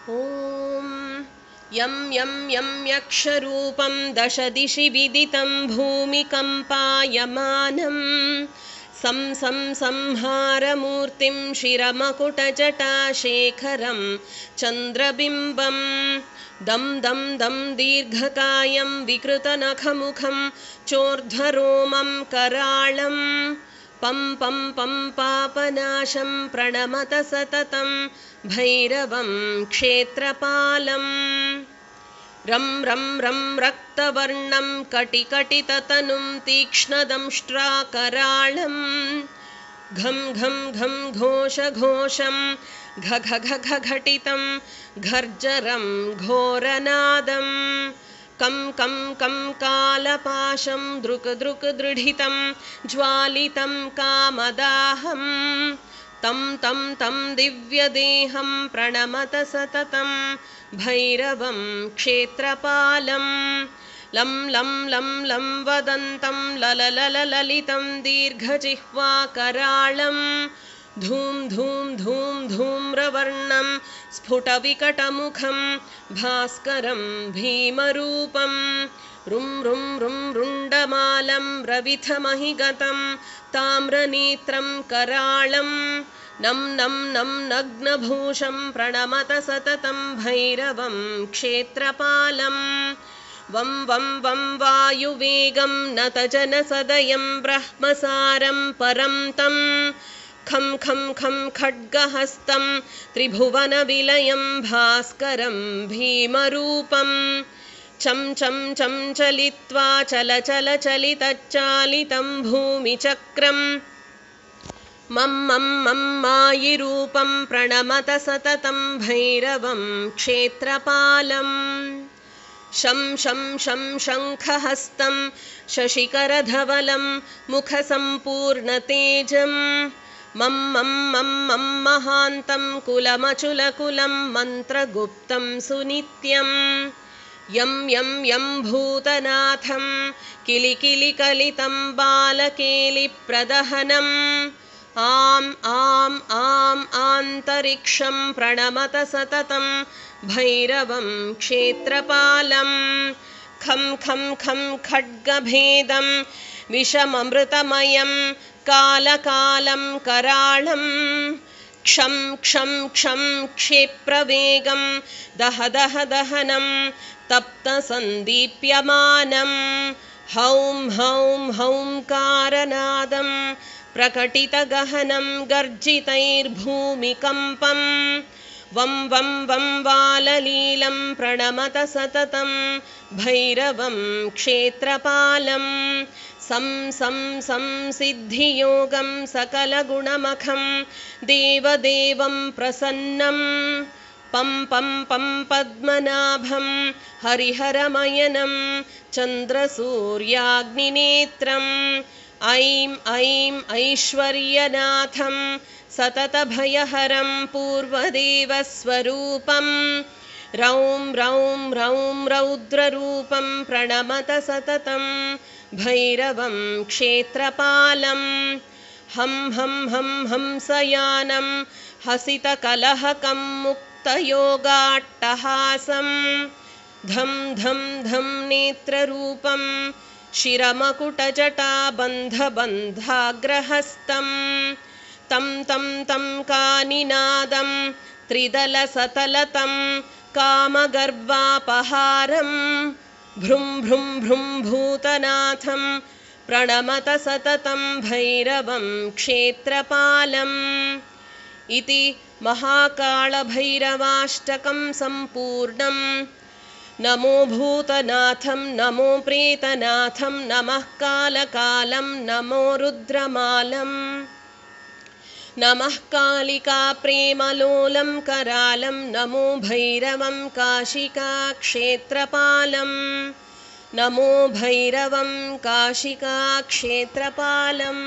ॐ यं यं यं यक्षरूपं दशदिशि विदितं भूमिकम्पायमानं संहारमूर्तिं शिरमकुटजटाशेखरं चन्द्रबिम्बं दं दं दं दीर्घकायं विकृतनखमुखं चोर्ध्वरोमं कराळं पं पं पं पापनाशं प्रणमत सततं भैरवं क्षेत्रपालं रं रं रं रक्तवर्णं कटिकटिततनुं तीक्ष्णदंष्ट्राकराळं घं घं घं घोषघोषं घ घ घ घ घटितं घर्जरं घोरनादं कं कं कं कालपाशं दृक् दृक् दृढितं ज्वालितं कामदाहं तं तं तं दिव्यदेहं प्रणमत सततं भैरवं क्षेत्रपालं लं लं लं लं वदन्तं लललललितं दीर्घजिह्वाकराळं धूं धूं धूं धूम्रवर्णं स्फुटविकटमुखं भास्करं भीमरूपं रुं रुं रुं रुण्डमालं रविथमहिगतं ताम्रनेत्रं कराळं नं नं नं नग्नभूषं प्रणमत सततं भैरवं क्षेत्रपालं वं वं वं वायुवेगं नतजनसदयं ब्रह्मसारं परं तं खं खं खं खड्गहस्तं त्रिभुवनविलयं भास्करं भीमरूपं चं चं चं चलित्वा चलचलचलितच्चालितं भूमिचक्रं मं मं मं मायिरूपं प्रणमत सततं भैरवं क्षेत्रपालं शं शं शं शङ्खहस्तं शशिकरधवलं मुखसम्पूर्णतेजं मं मं मं मं महान्तं कुलमचुलकुलं मन्त्रगुप्तं सुनित्यं यं यं यं भूतनाथं किलिकिलिकलितं बालकेलिप्रदहनम् आम् आम् आम् आन्तरिक्षं प्रणमत सततं भैरवं क्षेत्रपालं खं खं खं खड्गभेदं विषममृतमयं कालकालं कराळं क्षं क्षं क्षं क्षेप्रवेगं दह दह दहनं तप्तसन्दीप्यमानं हौं हौं हौंकारनादं प्रकटितगहनं गर्जितैर्भूमिकम्पं वं वं वं वाललीलं प्रणमत सततं भैरवं क्षेत्रपालं सं सं संसिद्धियोगं सकलगुणमखं देवदेवं प्रसन्नं पं पं पं पद्मनाभं हरिहरमयनं चन्द्रसूर्याग्निनेत्रम् ऐं ऐं ऐश्वर्यनाथं सततभयहरं पूर्वदेवस्वरूपं रौं रौं रौं रौद्ररूपं प्रणमत सततं भैरवं क्षेत्रपालं हं हं हं हंसयानं हसितकलहकं मुक्तयोगाट्टहासं धं धं धं नेत्ररूपं शिरमकुटजटाबन्धबन्धाग्रहस्तं तं तं तं कानिनादं त्रिदलसतलतं कामगर्वापहारं भ्रुं भ्रुं भ्रुं भूतनाथं प्रणमत सततं भैरवं क्षेत्रपालम् इति महाकालभैरवाष्टकं सम्पूर्णम् नमो भूतनाथं नमो प्रेतनाथं नमः कालकालं नमो रुद्रमालं नमः कालिकाप्रेमलोलं करालं नमो भैरवं काशिकाक्षेत्रपालं नमो भैरवं काशिकाक्षेत्रपालम्।